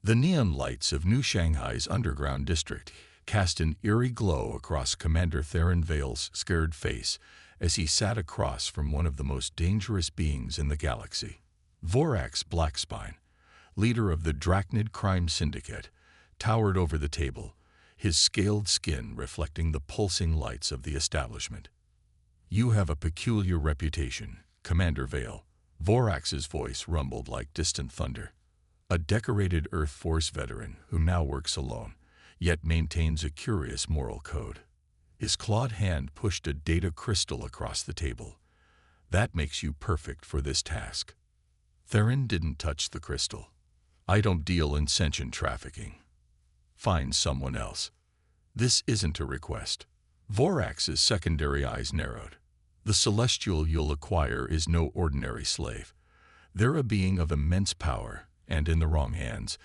The neon lights of New Shanghai's underground district cast an eerie glow across Commander Theron Vale's scared face as he sat across from one of the most dangerous beings in the galaxy. Vorax Blackspine, leader of the Drachnid crime syndicate, towered over the table, his scaled skin reflecting the pulsing lights of the establishment. "You have a peculiar reputation, Commander Vale," Vorax's voice rumbled like distant thunder. A decorated Earth Force veteran who now works alone, yet maintains a curious moral code. His clawed hand pushed a data crystal across the table. "That makes you perfect for this task." Theron didn't touch the crystal. "I don't deal in sentient trafficking. Find someone else." "This isn't a request." Vorax's secondary eyes narrowed. "The celestial you'll acquire is no ordinary slave. They're a being of immense power, and in the wrong hands,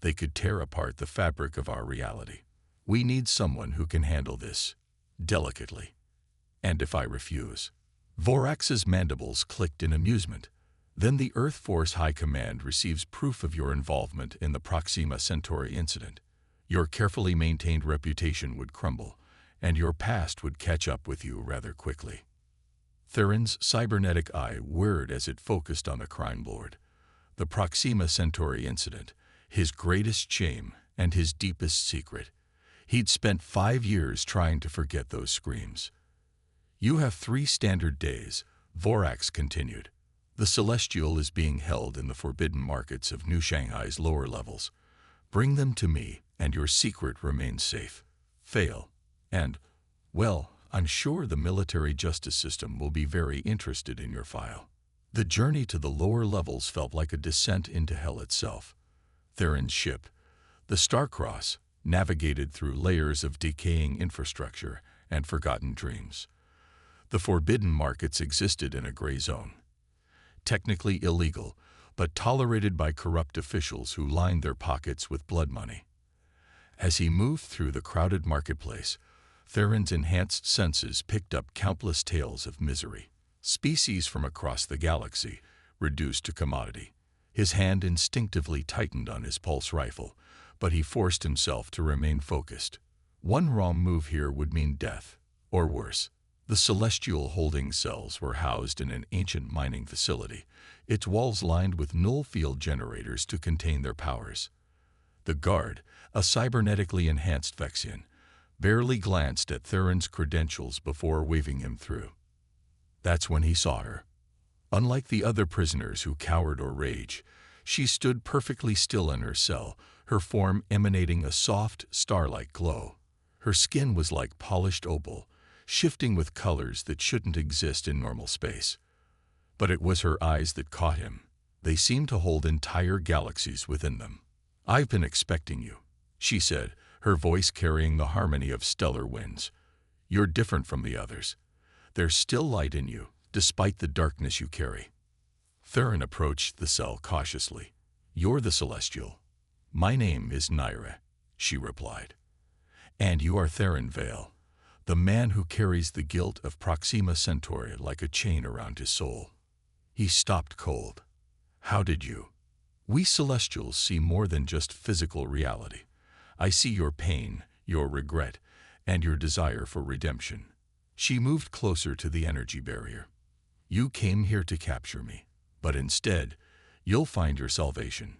they could tear apart the fabric of our reality. We need someone who can handle this delicately. And if I refuse?" Vorax's mandibles clicked in amusement. "Then the Earth Force High Command receives proof of your involvement in the Proxima Centauri incident. Your carefully maintained reputation would crumble, and your past would catch up with you rather quickly." Theron's cybernetic eye whirred as it focused on the crime lord. The Proxima Centauri incident, his greatest shame and his deepest secret. He'd spent 5 years trying to forget those screams. "You have 3 standard days," Vorax continued. "The Celestial is being held in the forbidden markets of New Shanghai's lower levels. Bring them to me, and your secret remains safe. Fail, and, well, I'm sure the military justice system will be very interested in your file." The journey to the lower levels felt like a descent into hell itself. Theron's ship, the Starcross, navigated through layers of decaying infrastructure and forgotten dreams. The forbidden markets existed in a gray zone. Technically illegal, but tolerated by corrupt officials who lined their pockets with blood money. As he moved through the crowded marketplace, Theron's enhanced senses picked up countless tales of misery. Species from across the galaxy, reduced to commodity. His hand instinctively tightened on his pulse rifle, but he forced himself to remain focused. One wrong move here would mean death, or worse. The celestial holding cells were housed in an ancient mining facility, its walls lined with null field generators to contain their powers. The guard, a cybernetically enhanced Vexian, barely glanced at Theron's credentials before waving him through. That's when he saw her. Unlike the other prisoners who cowered or raged, she stood perfectly still in her cell, her form emanating a soft, star-like glow. Her skin was like polished opal, shifting with colors that shouldn't exist in normal space. But it was her eyes that caught him. They seemed to hold entire galaxies within them. "I've been expecting you," she said, her voice carrying the harmony of stellar winds. "You're different from the others. There's still light in you, despite the darkness you carry." Theron approached the cell cautiously. "You're the Celestial." "My name is Naira," she replied. "And you are Theron Vale, the man who carries the guilt of Proxima Centauri like a chain around his soul." He stopped cold. "How did you?" "We Celestials see more than just physical reality. I see your pain, your regret, and your desire for redemption." She moved closer to the energy barrier. "You came here to capture me, but instead, you'll find your salvation."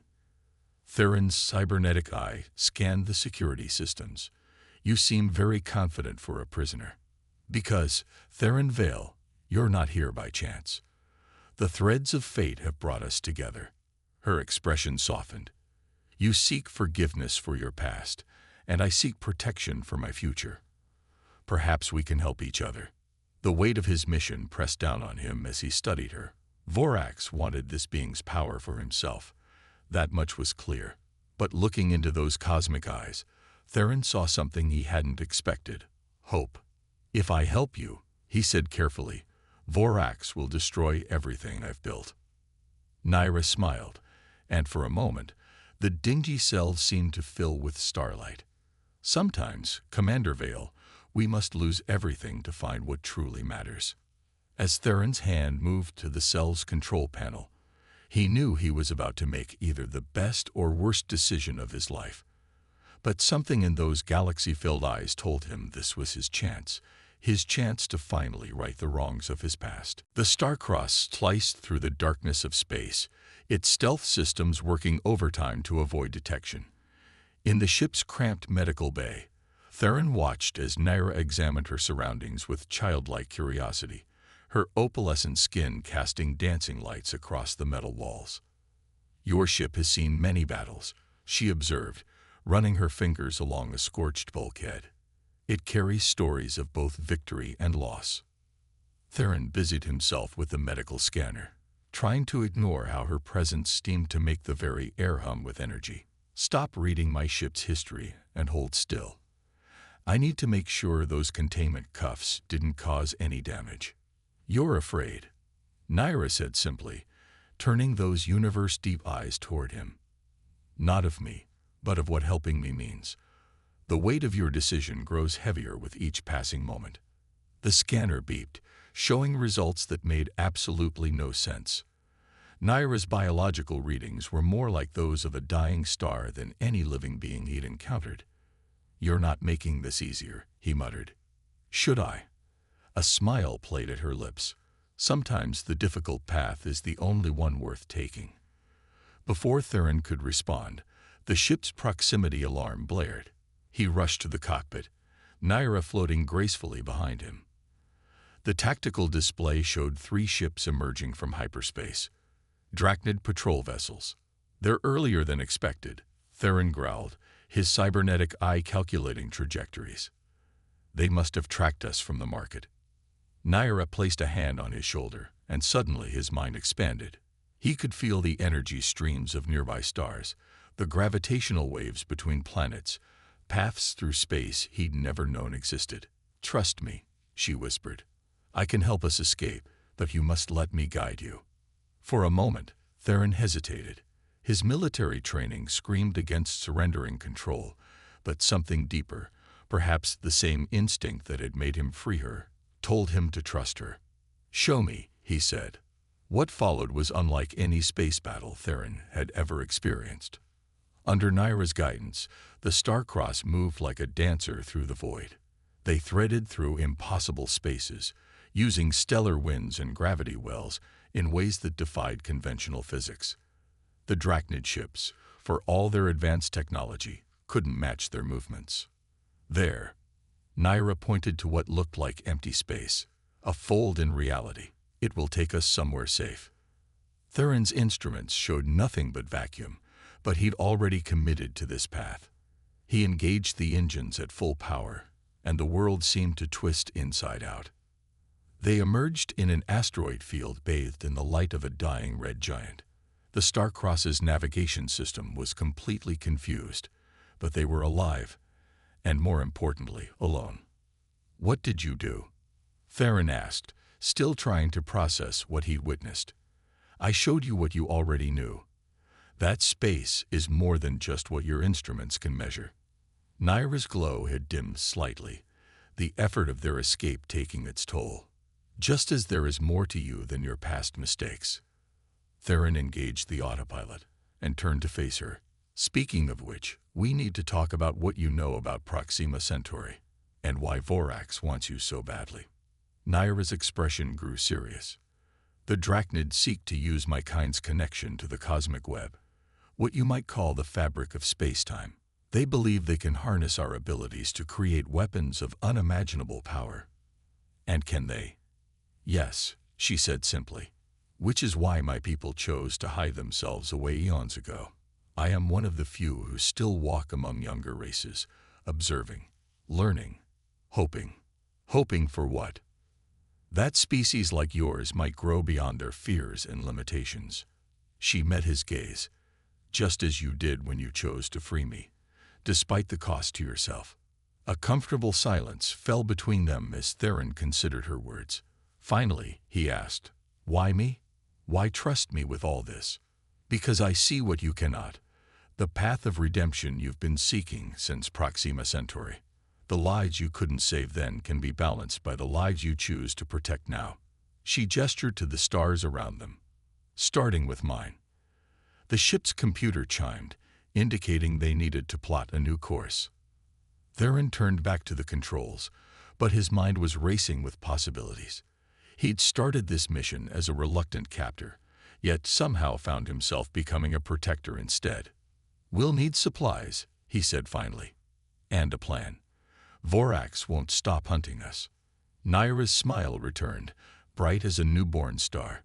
Theron's cybernetic eye scanned the security systems. "You seem very confident for a prisoner." "Because, Theron Vale, you're not here by chance. The threads of fate have brought us together." Her expression softened. "You seek forgiveness for your past, and I seek protection for my future. Perhaps we can help each other." The weight of his mission pressed down on him as he studied her. Vorax wanted this being's power for himself. That much was clear. But looking into those cosmic eyes, Theron saw something he hadn't expected: hope. "If I help you," he said carefully, "Vorax will destroy everything I've built." Naira smiled, and for a moment, the dingy cell seemed to fill with starlight. "Sometimes, Commander Vale, we must lose everything to find what truly matters." As Theron's hand moved to the cell's control panel, He knew he was about to make either the best or worst decision of his life. But something in those galaxy-filled eyes told him this was his chance to finally right the wrongs of his past. The Starcross sliced through the darkness of space, its stealth systems working overtime to avoid detection. In the ship's cramped medical bay, Theron watched as Naira examined her surroundings with childlike curiosity, her opalescent skin casting dancing lights across the metal walls. "Your ship has seen many battles," she observed, running her fingers along a scorched bulkhead. "It carries stories of both victory and loss." Theron busied himself with the medical scanner, trying to ignore how her presence seemed to make the very air hum with energy. "Stop reading my ship's history and hold still. I need to make sure those containment cuffs didn't cause any damage." "You're afraid," Naira said simply, turning those universe-deep eyes toward him. "Not of me, but of what helping me means. The weight of your decision grows heavier with each passing moment." The scanner beeped, showing results that made absolutely no sense. Naira's biological readings were more like those of a dying star than any living being he'd encountered. "You're not making this easier," he muttered. "Should I?" A smile played at her lips. "Sometimes the difficult path is the only one worth taking." Before Theron could respond, the ship's proximity alarm blared. He rushed to the cockpit, Naira floating gracefully behind him. The tactical display showed 3 ships emerging from hyperspace. Drachnid patrol vessels. "They're earlier than expected," Theron growled, his cybernetic eye calculating trajectories. "They must have tracked us from the market." Naira placed a hand on his shoulder, and suddenly his mind expanded. He could feel the energy streams of nearby stars, the gravitational waves between planets, paths through space he'd never known existed. "Trust me," she whispered. "I can help us escape, but you must let me guide you." For a moment, Theron hesitated. His military training screamed against surrendering control, but something deeper, perhaps the same instinct that had made him free her, told him to trust her. "Show me," he said. What followed was unlike any space battle Theron had ever experienced. Under Naira's guidance, the Starcross moved like a dancer through the void. They threaded through impossible spaces, using stellar winds and gravity wells in ways that defied conventional physics. The Drachnid ships, for all their advanced technology, couldn't match their movements. "There," Naira pointed to what looked like empty space, "a fold in reality. It will take us somewhere safe." Theron's instruments showed nothing but vacuum, but he'd already committed to this path. He engaged the engines at full power, and the world seemed to twist inside out. They emerged in an asteroid field bathed in the light of a dying red giant. The Starcross's navigation system was completely confused, but they were alive, and more importantly, alone. "What did you do?" Theron asked, still trying to process what he'd witnessed. "I showed you what you already knew. That space is more than just what your instruments can measure." Naira's glow had dimmed slightly, the effort of their escape taking its toll. "Just as there is more to you than your past mistakes." Theron engaged the autopilot and turned to face her. "Speaking of which, we need to talk about what you know about Proxima Centauri, and why Vorax wants you so badly." Naira's expression grew serious. "The Drachnid seek to use my kind's connection to the cosmic web, what you might call the fabric of space-time. They believe they can harness our abilities to create weapons of unimaginable power." "And can they?" "Yes," she said simply. "Which is why my people chose to hide themselves away eons ago. I am one of the few who still walk among younger races, observing, learning, hoping. Hoping for what? That species like yours might grow beyond their fears and limitations." She met his gaze. "Just as you did when you chose to free me, despite the cost to yourself." A comfortable silence fell between them as Theron considered her words. Finally, he asked, "Why me? Why trust me with all this?" "Because I see what you cannot. The path of redemption you've been seeking since Proxima Centauri. The lives you couldn't save then can be balanced by the lives you choose to protect now." She gestured to the stars around them. starting with mine. The ship's computer chimed, indicating they needed to plot a new course. Theron turned back to the controls, but his mind was racing with possibilities. He'd started this mission as a reluctant captor, yet somehow found himself becoming a protector instead. "We'll need supplies," he said finally. "And a plan. Vorax won't stop hunting us." Naira's smile returned, bright as a newborn star.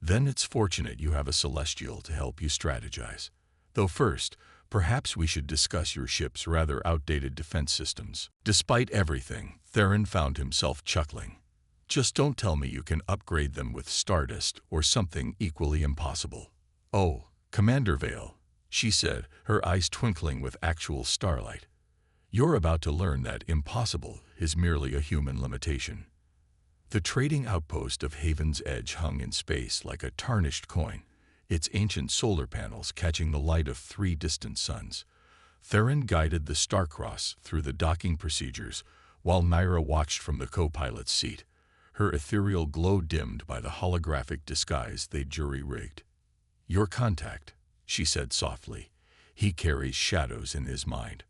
"Then it's fortunate you have a Celestial to help you strategize. Though first, perhaps we should discuss your ship's rather outdated defense systems." Despite everything, Theron found himself chuckling. "Just don't tell me you can upgrade them with Stardust or something equally impossible." "Oh, Commander Vale," she said, her eyes twinkling with actual starlight. "You're about to learn that impossible is merely a human limitation." The trading outpost of Haven's Edge hung in space like a tarnished coin, its ancient solar panels catching the light of 3 distant suns. Theron guided the Starcross through the docking procedures, while Naira watched from the co-pilot's seat, her ethereal glow dimmed by the holographic disguise they'd jury-rigged. "Your contact," she said softly. "He carries shadows in his mind."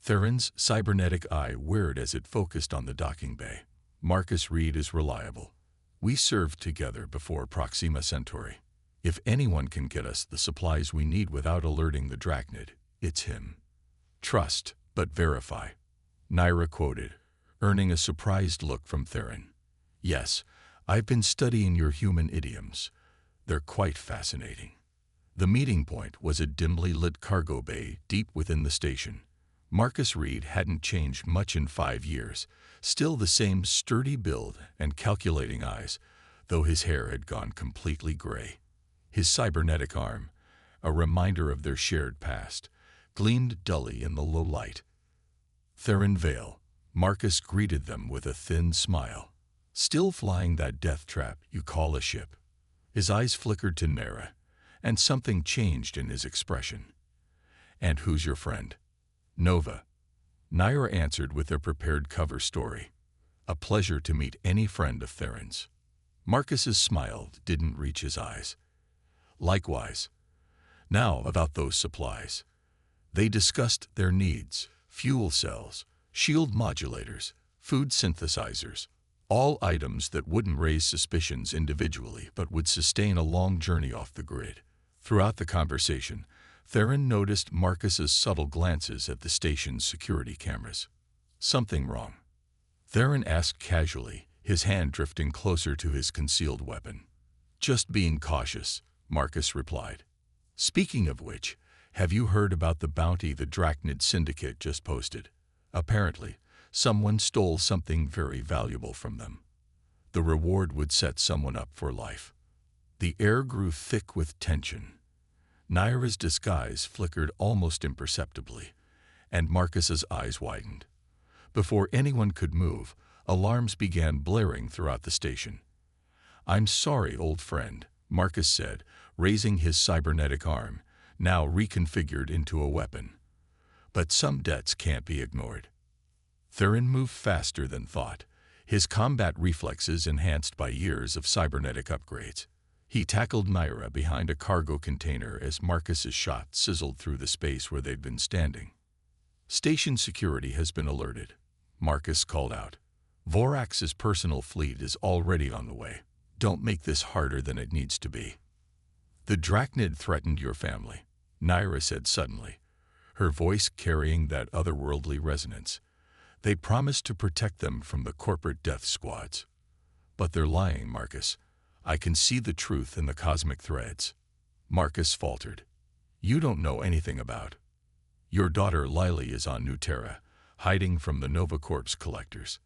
Theron's cybernetic eye whirred as it focused on the docking bay. "Marcus Reed is reliable. We served together before Proxima Centauri. If anyone can get us the supplies we need without alerting the Drachnid, it's him. Trust, but verify," Naira quoted, earning a surprised look from Theron. "Yes, I've been studying your human idioms. They're quite fascinating." The meeting point was a dimly lit cargo bay deep within the station. Marcus Reed hadn't changed much in 5 years, still the same sturdy build and calculating eyes, though his hair had gone completely gray. His cybernetic arm, a reminder of their shared past, gleamed dully in the low light. "Theron Vale," Marcus greeted them with a thin smile. "Still flying that death trap you call a ship?" His eyes flickered to Naira, and something changed in his expression. "And who's your friend?" "Nova," Naira answered with a prepared cover story. "A pleasure to meet any friend of Theron's." Marcus's smile didn't reach his eyes. "Likewise. Now about those supplies." They discussed their needs: fuel cells, shield modulators, food synthesizers, all items that wouldn't raise suspicions individually but would sustain a long journey off the grid. Throughout the conversation, Theron noticed Marcus's subtle glances at the station's security cameras. "Something wrong?" Theron asked casually, his hand drifting closer to his concealed weapon. "Just being cautious," Marcus replied. "Speaking of which, have you heard about the bounty the Drachnid Syndicate just posted? Apparently, someone stole something very valuable from them. The reward would set someone up for life." The air grew thick with tension. Naira's disguise flickered almost imperceptibly, and Marcus's eyes widened. Before anyone could move, alarms began blaring throughout the station. "I'm sorry, old friend," Marcus said, raising his cybernetic arm, now reconfigured into a weapon. "But some debts can't be ignored." Theron moved faster than thought, his combat reflexes enhanced by years of cybernetic upgrades. He tackled Naira behind a cargo container as Marcus's shot sizzled through the space where they'd been standing. "Station security has been alerted," Marcus called out. "Vorax's personal fleet is already on the way. Don't make this harder than it needs to be." "The Drachnid threatened your family," Naira said suddenly, her voice carrying that otherworldly resonance. "They promised to protect them from the corporate death squads." "But they're lying, Marcus. I can see the truth in the cosmic threads." Marcus faltered. "You don't know anything about. Your daughter Lily is on New Terra, hiding from the Nova Corp's collectors.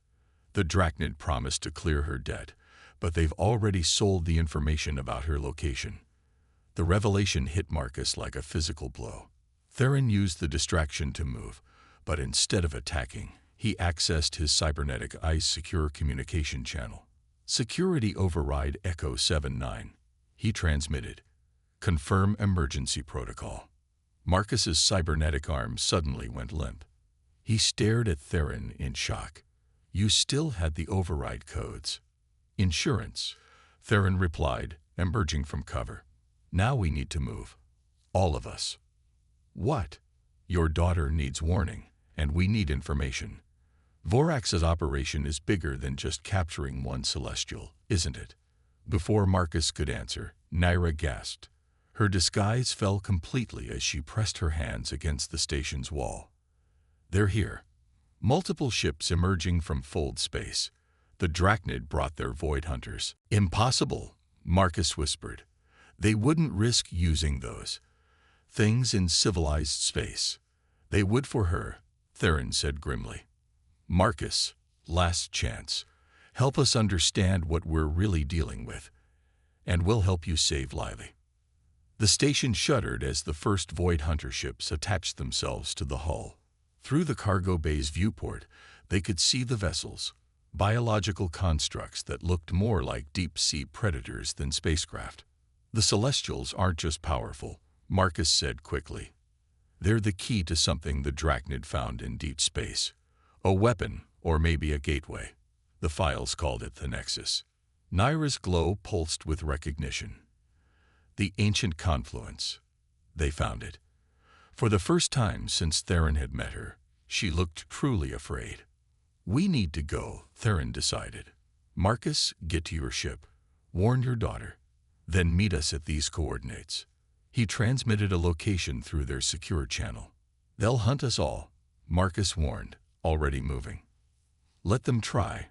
The Drachnid promised to clear her debt, but they've already sold the information about her location." The revelation hit Marcus like a physical blow. Theron used the distraction to move, but instead of attacking, he accessed his cybernetic eye's secure communication channel. "Security override Echo 79, he transmitted. "Confirm emergency protocol." Marcus's cybernetic arm suddenly went limp. He stared at Theron in shock. "You still had the override codes." "Insurance," Theron replied, emerging from cover. "Now we need to move. All of us." "What?" "Your daughter needs warning, and we need information. Vorax's operation is bigger than just capturing one celestial, isn't it?" Before Marcus could answer, Naira gasped. Her disguise fell completely as she pressed her hands against the station's wall. "They're here." Multiple ships emerging from fold space. The Drachnid brought their void hunters. "Impossible," Marcus whispered. "They wouldn't risk using those things in civilized space." "They would for her," Theron said grimly. "Marcus, last chance. Help us understand what we're really dealing with, and we'll help you save Lily." The station shuddered as the first void hunter ships attached themselves to the hull. Through the cargo bay's viewport, they could see the vessels, biological constructs that looked more like deep-sea predators than spacecraft. "The Celestials aren't just powerful," Marcus said quickly. "They're the key to something the Drachnid found in deep space. A weapon, or maybe a gateway. The files called it the Nexus." Naira's glow pulsed with recognition. The ancient confluence. They found it. For the first time since Theron had met her, she looked truly afraid. "We need to go," Theron decided. "Marcus, get to your ship. Warn your daughter. Then meet us at these coordinates." He transmitted a location through their secure channel. "They'll hunt us all," Marcus warned, already moving. "Let them try,"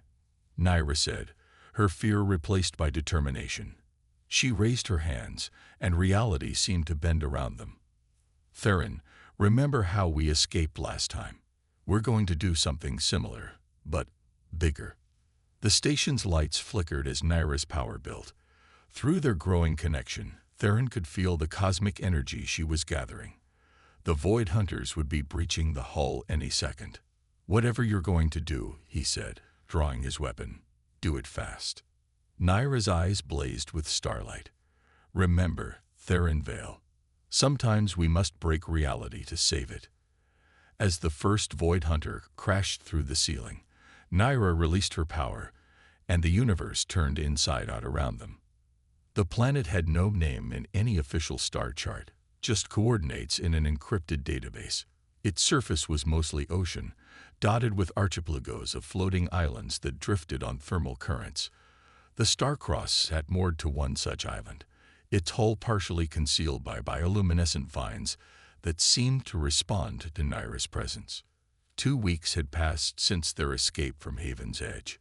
Naira said, her fear replaced by determination. She raised her hands, and reality seemed to bend around them. "Theron, remember how we escaped last time? We're going to do something similar, but bigger." The station's lights flickered as Naira's power built. Through their growing connection, Theron could feel the cosmic energy she was gathering. The Void Hunters would be breaching the hull any second. "Whatever you're going to do," he said, drawing his weapon, "do it fast." Naira's eyes blazed with starlight. "Remember, Theron Vale. Sometimes we must break reality to save it." As the first Void Hunter crashed through the ceiling, Naira released her power, and the universe turned inside out around them. The planet had no name in any official star chart, just coordinates in an encrypted database. Its surface was mostly ocean, dotted with archipelagos of floating islands that drifted on thermal currents. The Starcross sat moored to one such island, its hull partially concealed by bioluminescent vines that seemed to respond to Naira's presence. 2 weeks had passed since their escape from Haven's Edge.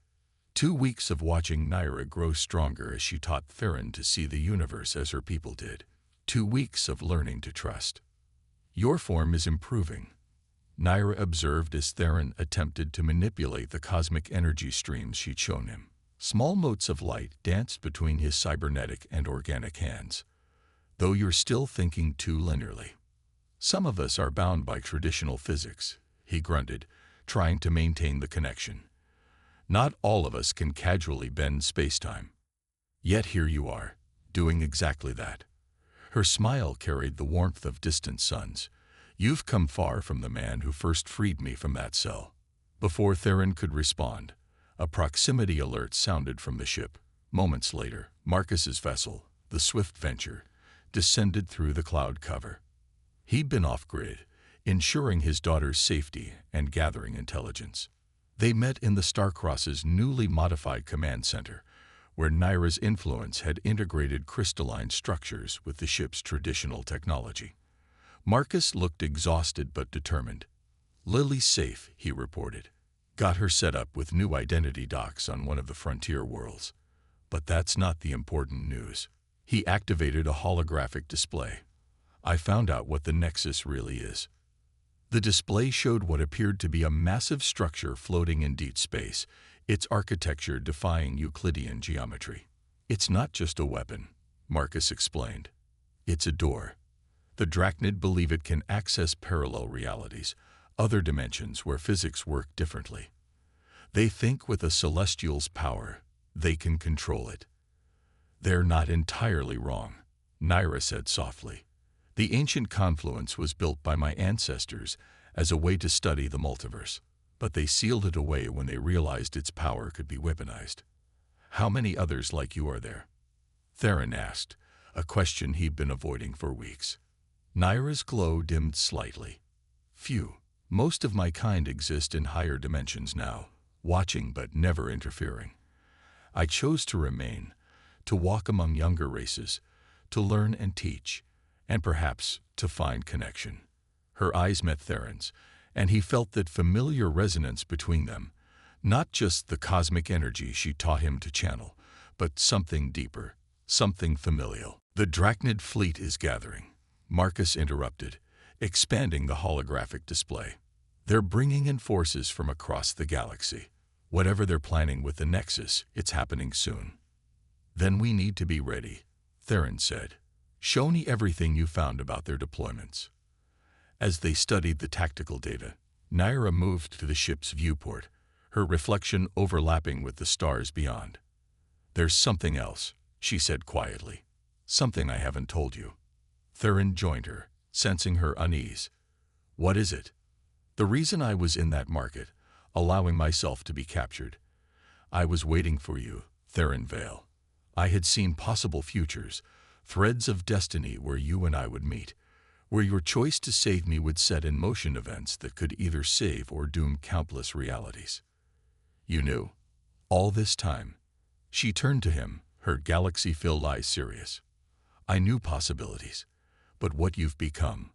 2 weeks of watching Naira grow stronger as she taught Theron to see the universe as her people did. 2 weeks of learning to trust. "Your form is improving," Naira observed as Theron attempted to manipulate the cosmic energy streams she'd shown him. Small motes of light danced between his cybernetic and organic hands. "Though you're still thinking too linearly. Some of us are bound by traditional physics," he grunted, trying to maintain the connection. "Not all of us can casually bend spacetime. Yet here you are, doing exactly that." Her smile carried the warmth of distant suns. "You've come far from the man who first freed me from that cell." Before Theron could respond, a proximity alert sounded from the ship. Moments later, Marcus's vessel, the Swift Venture, descended through the cloud cover. He'd been off-grid, ensuring his daughter's safety and gathering intelligence. They met in the Starcross's newly modified command center, where Naira's influence had integrated crystalline structures with the ship's traditional technology. Marcus looked exhausted but determined. "Lily's safe," he reported. "Got her set up with new identity docks on one of the frontier worlds. But that's not the important news." He activated a holographic display. "I found out what the Nexus really is." The display showed what appeared to be a massive structure floating in deep space, its architecture defying Euclidean geometry. "It's not just a weapon," Marcus explained. "It's a door. The Drachnid believe it can access parallel realities, other dimensions where physics work differently. They think with a Celestial's power, they can control it." "They're not entirely wrong," Naira said softly. "The ancient confluence was built by my ancestors as a way to study the multiverse, but they sealed it away when they realized its power could be weaponized. How many others like you are there?" Theron asked, a question he'd been avoiding for weeks. Naira's glow dimmed slightly. Phew, most of my kind exist in higher dimensions now, watching but never interfering. I chose to remain, to walk among younger races, to learn and teach, and perhaps to find connection. Her eyes met Theron's, and he felt that familiar resonance between them, not just the cosmic energy she taught him to channel, but something deeper, something familial. The Drachnid fleet is gathering, Marcus interrupted, expanding the holographic display. They're bringing in forces from across the galaxy. Whatever they're planning with the Nexus, it's happening soon. Then we need to be ready, Theron said. Show me everything you found about their deployments. As they studied the tactical data, Naira moved to the ship's viewport, her reflection overlapping with the stars beyond. There's something else, she said quietly. Something I haven't told you. Theron joined her, sensing her unease. What is it? The reason I was in that market, allowing myself to be captured. I was waiting for you, Theron Vale. I had seen possible futures, threads of destiny where you and I would meet, where your choice to save me would set in motion events that could either save or doom countless realities. You knew. All this time. She turned to him, her galaxy-filled eyes serious. I knew possibilities, but what you've become,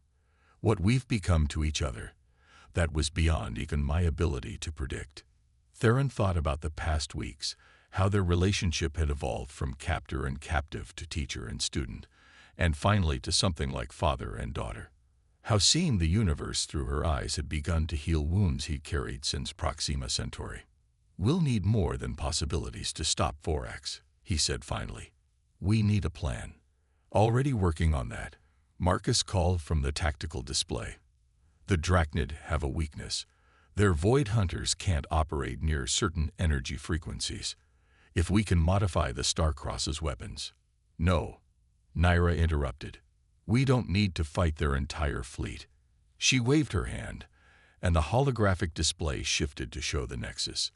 what we've become to each other, that was beyond even my ability to predict. Theron thought about the past weeks, how their relationship had evolved from captor and captive to teacher and student, and finally to something like father and daughter. How seeing the universe through her eyes had begun to heal wounds he'd carried since Proxima Centauri. We'll need more than possibilities to stop Vorax, he said finally. We need a plan. Already working on that, Marcus called from the tactical display. The Drachnid have a weakness. Their void hunters can't operate near certain energy frequencies. If we can modify the Starcross's weapons. No, Naira interrupted. We don't need to fight their entire fleet. She waved her hand, and the holographic display shifted to show the Nexus.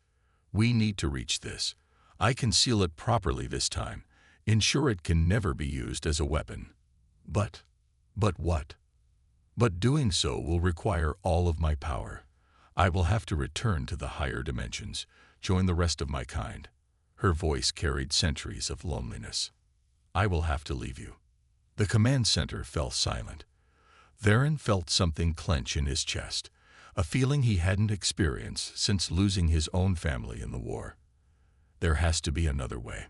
We need to reach this. I can seal it properly this time, ensure it can never be used as a weapon. But what? But doing so will require all of my power. I will have to return to the higher dimensions, join the rest of my kind. Her voice carried centuries of loneliness. I will have to leave you. The command center fell silent. Theron felt something clench in his chest, a feeling he hadn't experienced since losing his own family in the war. There has to be another way.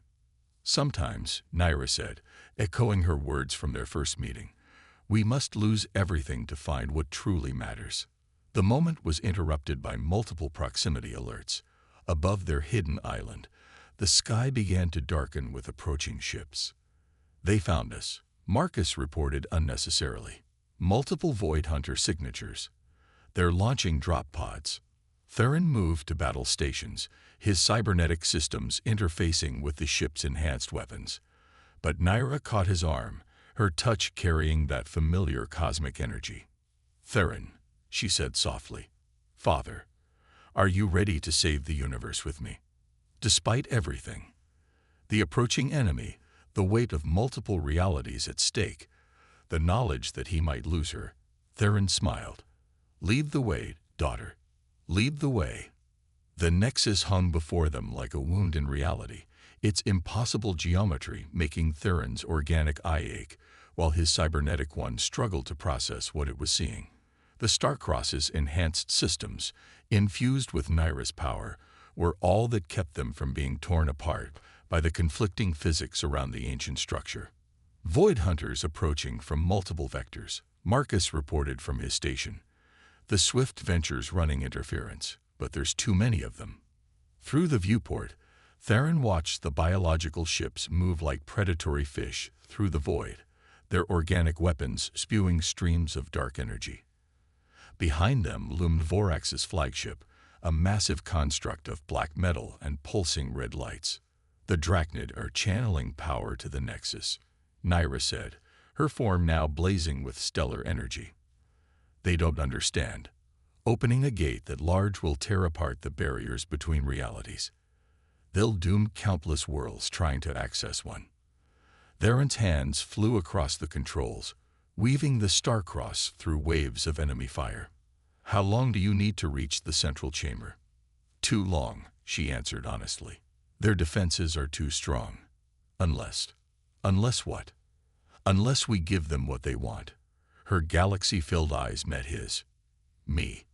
Sometimes, Naira said, echoing her words from their first meeting, we must lose everything to find what truly matters. The moment was interrupted by multiple proximity alerts. Above their hidden island, the sky began to darken with approaching ships. They found us, Marcus reported unnecessarily. Multiple Void Hunter signatures. They're launching drop pods. Theron moved to battle stations, his cybernetic systems interfacing with the ship's enhanced weapons. But Naira caught his arm, her touch carrying that familiar cosmic energy. Theron, she said softly. Father, are you ready to save the universe with me? Despite everything. The approaching enemy, the weight of multiple realities at stake, the knowledge that he might lose her, Theron smiled. Lead the way, daughter. Lead the way. The Nexus hung before them like a wound in reality, its impossible geometry making Theron's organic eye ache, while his cybernetic one struggled to process what it was seeing. The Starcross's enhanced systems, infused with Naira's power, were all that kept them from being torn apart by the conflicting physics around the ancient structure. Void Hunters approaching from multiple vectors, Marcus reported from his station. The Swift Venture's running interference, but there's too many of them. Through the viewport, Theron watched the biological ships move like predatory fish through the void, their organic weapons spewing streams of dark energy. Behind them loomed Vorax's flagship, a massive construct of black metal and pulsing red lights. The Drachnid are channeling power to the Nexus, Naira said, her form now blazing with stellar energy. They don't understand. Opening a gate that large will tear apart the barriers between realities. They'll doom countless worlds trying to access one. Theron's hands flew across the controls, weaving the star-cross through waves of enemy fire. "How long do you need to reach the central chamber?" "Too long," she answered honestly. "Their defenses are too strong. Unless..." "Unless what?" "Unless we give them what they want." Her galaxy-filled eyes met his. "Me."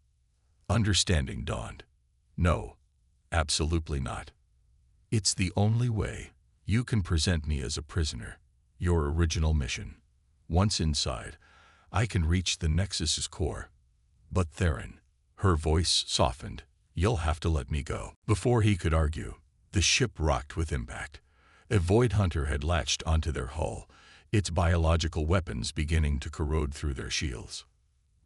Understanding dawned. "No, absolutely not. It's the only way. You can present me as a prisoner, your original mission. Once inside, I can reach the Nexus's core. But Theron," her voice softened, "you'll have to let me go." Before he could argue, the ship rocked with impact. A Void Hunter had latched onto their hull, its biological weapons beginning to corrode through their shields.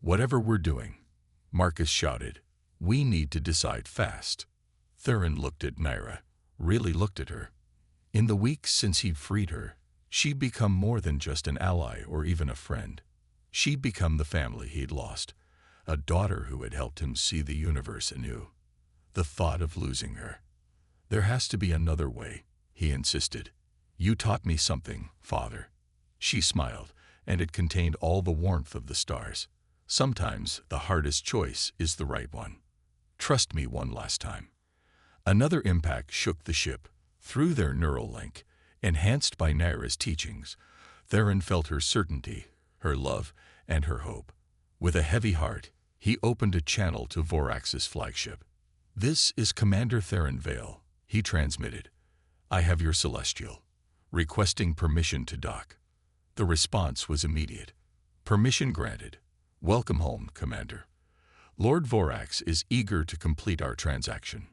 "Whatever we're doing," Marcus shouted, "we need to decide fast." Theron looked at Naira, really looked at her. In the weeks since he'd freed her, she'd become more than just an ally or even a friend. She'd become the family he'd lost, a daughter who had helped him see the universe anew. The thought of losing her. "There has to be another way," he insisted. "You taught me something, Father." She smiled, and it contained all the warmth of the stars. "Sometimes the hardest choice is the right one. Trust me one last time." Another impact shook the ship. Through their neural link, enhanced by Naira's teachings, Theron felt her certainty, her love, and her hope. With a heavy heart, he opened a channel to Vorax's flagship. "This is Commander Theron Vale," he transmitted. "I have your celestial, requesting permission to dock." The response was immediate. "Permission granted. Welcome home, Commander. Lord Vorax is eager to complete our transaction."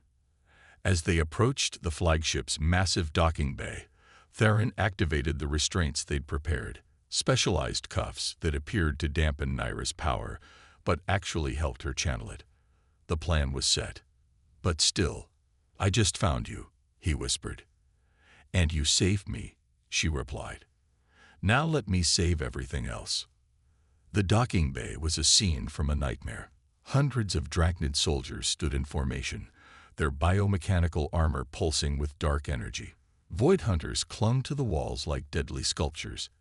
As they approached the flagship's massive docking bay, Theron activated the restraints they'd prepared, specialized cuffs that appeared to dampen Naira's power, but actually helped her channel it. The plan was set. "But still, I just found you," he whispered. "And you saved me," she replied. "Now let me save everything else." The docking bay was a scene from a nightmare. Hundreds of Drachnid soldiers stood in formation, their biomechanical armor pulsing with dark energy. Void Hunters clung to the walls like deadly sculptures,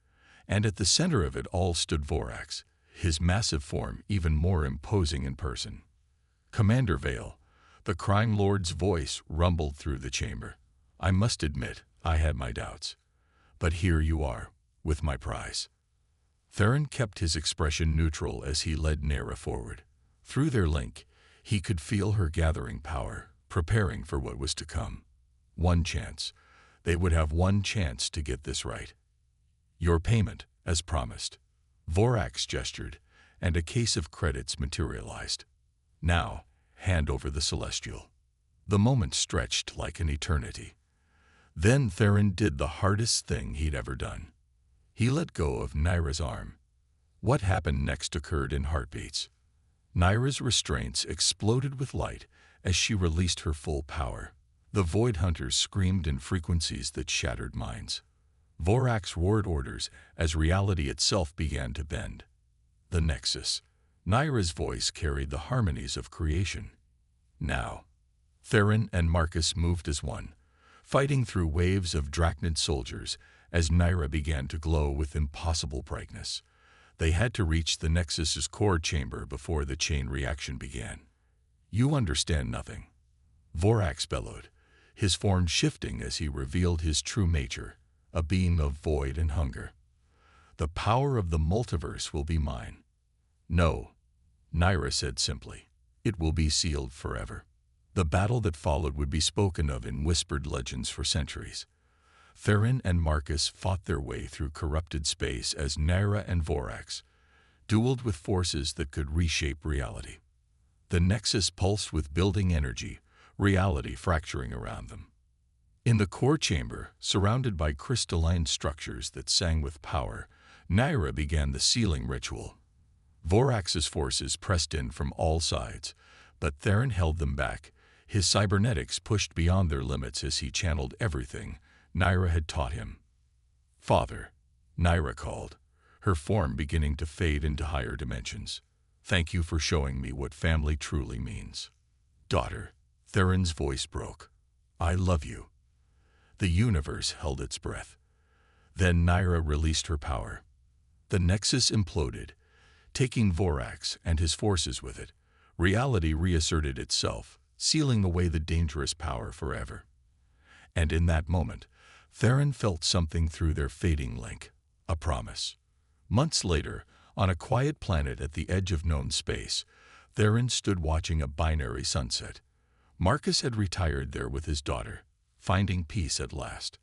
and at the center of it all stood Vorax, his massive form even more imposing in person. "Commander Vale," the Crime Lord's voice rumbled through the chamber. "I must admit, I had my doubts. But here you are, with my prize." Theron kept his expression neutral as he led Naira forward. Through their link, he could feel her gathering power, preparing for what was to come. One chance. They would have one chance to get this right. "Your payment, as promised." Vorax gestured, and a case of credits materialized. "Now, hand over the celestial." The moment stretched like an eternity. Then Theron did the hardest thing he'd ever done. He let go of Naira's arm. What happened next occurred in heartbeats. Naira's restraints exploded with light as she released her full power. The Void Hunters screamed in frequencies that shattered minds. Vorax roared orders as reality itself began to bend. The Nexus. Naira's voice carried the harmonies of creation. Now, Theron and Marcus moved as one, fighting through waves of Drachnid soldiers as Naira began to glow with impossible brightness. They had to reach the Nexus's core chamber before the chain reaction began. "You understand nothing," Vorax bellowed, his form shifting as he revealed his true nature, a being of void and hunger. "The power of the multiverse will be mine." "No," Naira said simply. "It will be sealed forever." The battle that followed would be spoken of in whispered legends for centuries. Theron and Marcus fought their way through corrupted space as Naira and Vorax dueled with forces that could reshape reality. The Nexus pulsed with building energy, reality fracturing around them. In the core chamber, surrounded by crystalline structures that sang with power, Naira began the sealing ritual. Vorax's forces pressed in from all sides, but Theron held them back. His cybernetics pushed beyond their limits as he channeled everything Naira had taught him. "Father," Naira called, her form beginning to fade into higher dimensions. "Thank you for showing me what family truly means." "Daughter," Theron's voice broke. "I love you." The universe held its breath. Then Naira released her power. The Nexus imploded, taking Vorax and his forces with it. Reality reasserted itself, sealing away the dangerous power forever. And in that moment, Theron felt something through their fading link, a promise. Months later, on a quiet planet at the edge of known space, Theron stood watching a binary sunset. Marcus had retired there with his daughter, finding peace at last.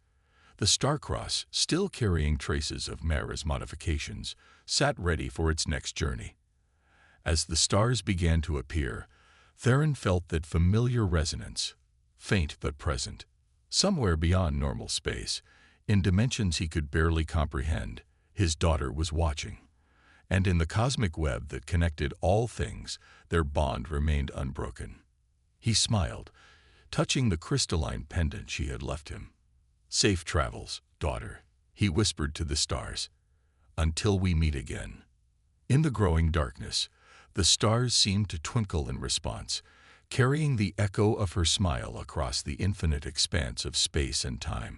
The Starcross, still carrying traces of Mara's modifications, sat ready for its next journey. As the stars began to appear, Theron felt that familiar resonance, faint but present. Somewhere beyond normal space, in dimensions he could barely comprehend, his daughter was watching. And in the cosmic web that connected all things, their bond remained unbroken. He smiled, touching the crystalline pendant she had left him. "Safe travels, daughter," he whispered to the stars. "Until we meet again." In the growing darkness, the stars seemed to twinkle in response, carrying the echo of her smile across the infinite expanse of space and time.